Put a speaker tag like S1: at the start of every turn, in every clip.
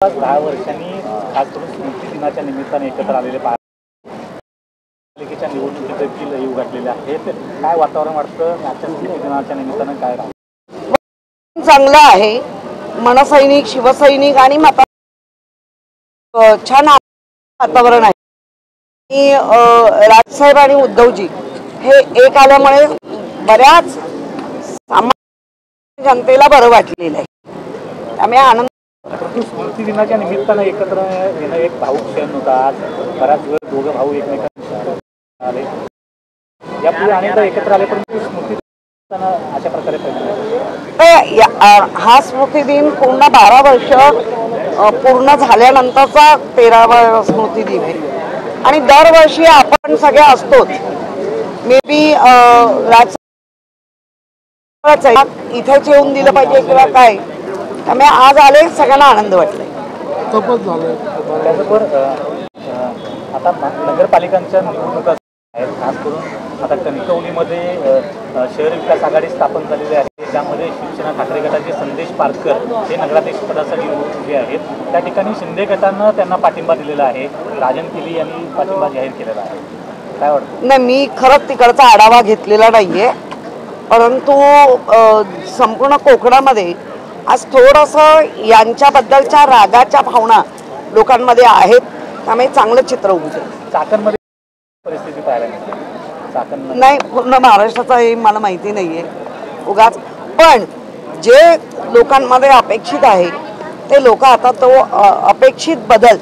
S1: 10 वर्षांनी खास करून स्मृती दिनाच्या निमित्ताने एकत्र आलेले पालिकेच्या निवडणुकीत देखील येऊ घातलेले आहेत. काय वातावरण वाटतं आजच्या स्मृती दिनाच्या निमित्तानं? काय
S2: चांगलं आहे. मनसैनिक, शिवसैनिक आणि छान वातावरण आहे. राजसाहेब आणि उद्धवजी हे एक आल्यामुळे बऱ्याच सामान्य जनतेला बरं वाटलेलं आहे. त्यामुळे आनंद.
S1: स्मृती दिनाच्या निमित्तानं एकत्र येणं एक भाऊक क्षण होता. आज बराच वेळ दोघं भाऊ एकमेकांना आले. यापुढे अनेकदा एकत्र आले, परंतु स्मृती अशा प्रकारे
S2: हा स्मृती दिन पूर्ण 12 वर्ष पूर्ण झाल्यानंतरचा 13वा स्मृती दिन आहे. आणि दरवर्षी आपण सगळे असतोच. मे बी इथेच येऊन दिलं पाहिजे किंवा काय. त्यामुळे आज आले, सगळ्यांना आनंद वाटलाय.
S1: त्याचबरोबर आता नगरपालिकांच्या निवडणुका आहेत. खास करून आता कणकवलीमध्ये शहर विकास आघाडी स्थापन झालेली आहे, ज्यामध्ये शिवसेना ठाकरे गटाचे संदेश पारकर हे नगराध्यक्षपदासाठी उभे आहेत. त्या ठिकाणी शिंदे गटानं त्यांना पाठिंबा दिलेला आहे. राजन केली यांनी पाठिंबा जाहीर केलेला आहे. काय वाटतं?
S2: नाही, मी खरंच तिकडचा आढावा घेतलेला नाहीये, परंतु संपूर्ण कोकणामध्ये आज थोडंसं यांच्याबद्दलच्या रागाच्या भावना लोकांमध्ये आहेत. त्यामुळे चांगलं चित्र उभं.
S1: चाकणमध्ये परिस्थिती पाहायला मिळते. चाकण
S2: नाही, पूर्ण महाराष्ट्राचा हे मला माहिती नाहीये उगाच. पण जे लोकांमध्ये अपेक्षित आहे ते लोक आता तो अपेक्षित बदल,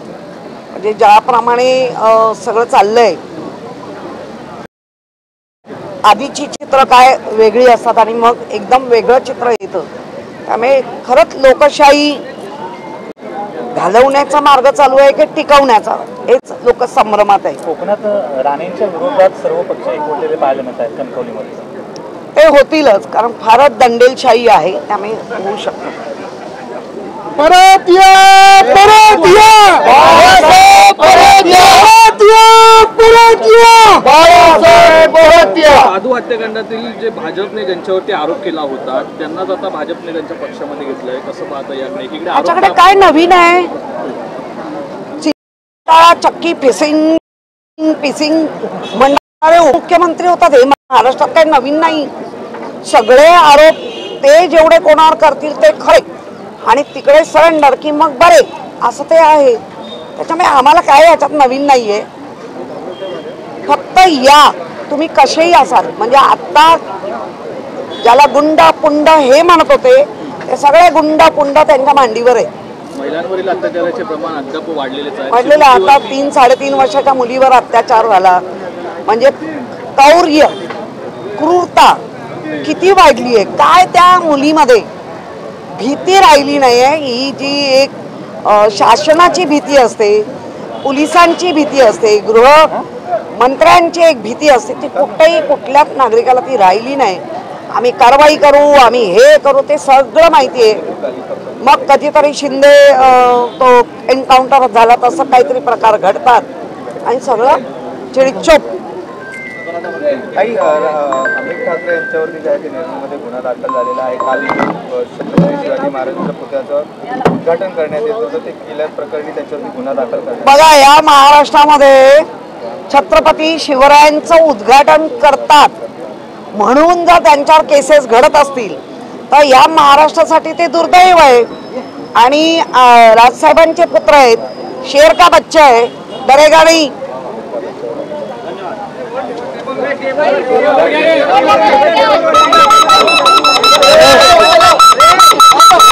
S2: म्हणजे ज्याप्रमाणे सगळं चाललंय, आधीची चित्र काय वेगळी असतात आणि मग एकदम वेगळं चित्र येतं. त्यामुळे खरंच लोकशाही घालवण्याचा मार्ग चालू आहे की टिकवण्याचा, हेच लोक संभ्रमात आहे.
S1: कोकणात राणेंच्या विरोधात सर्व पक्ष एकवटलेले पाहायला मिळत आहेत. कणकवलीमध्ये
S2: ते होतीलच, कारण फारच दंडेलशाही आहे. त्यामुळे होऊ शकतं.
S3: परत या, परत या, परत या, परत या.
S4: साधू हत्याकांडातील जे भाजपने ज्यांच्यावरती आरोप केला होता त्यांनाच आता भाजपने त्यांच्या पक्षामध्ये घेतलंय. कसं पाहता याकडे?
S2: याच्याकडे काय नवीन आहे? चक्की पिसिंग म्हणणारे मुख्यमंत्री होतात. हे महाराष्ट्रात काही नवीन नाही. सगळे आरोप ते जेवढे कोणावर करतील ते खरे, आणि तिकडे सरेंडर की मग बरे, असं ते आहे. त्याच्यामुळे आम्हाला काय याच्यात नवीन नाहीये. फक्त या, तुम्ही कसेही असाल. म्हणजे आता ज्याला गुंडा पुंड हे म्हणत होते ते सगळे गुंडा पुंड त्यांच्या मांडीवर आहे.
S4: महिलांवरील अत्याचाराचे प्रमाण अद्याप वाढलेलेच आहे.
S2: वाढलेलं. आता 3-3.5 वर्षाच्या मुलीवर अत्याचार झाला म्हणजे क्रौर्य, क्रूरता किती वाढली आहे. काय त्या मुलीमध्ये भीती राहिली नाहीये. ही जी एक शासनाची भीती असते, पोलिसांची भीती असते, गृहमंत्र्यांची एक भीती असते, ती कुठल्याच नागरिकाला ती राहिली नाही. आम्ही कारवाई करू, आम्ही हे करू, ते सगळं माहिती आहे. मग कधीतरी शिंदे तो एन्काउंटर झाला तसं काहीतरी प्रकार घडतात आणि सगळं चिडीचोप.
S3: काही अमित ठाकरे यांच्यावरती ज्या निर्णयामध्ये गुन्हा दाखल झालेला आहे. काल छत्रपती शिवाजी महाराजांच्या पुतळ्याचं उद्घाटन करण्यात येत होतं, ते केल्याच प्रकरणी त्याच्यावरती गुन्हा दाखल करण्यात.
S2: बघा, या महाराष्ट्रामध्ये छत्रपती शिवरायांचं उद्घाटन करतात म्हणून जर त्यांच्यावर केसेस घडत असतील तर या महाराष्ट्रासाठी ते दुर्दैव आहे. आणि राजसाहेबांचे पुत्र आहेत, शेर का बच्चा आहे, डरेगा नहीं.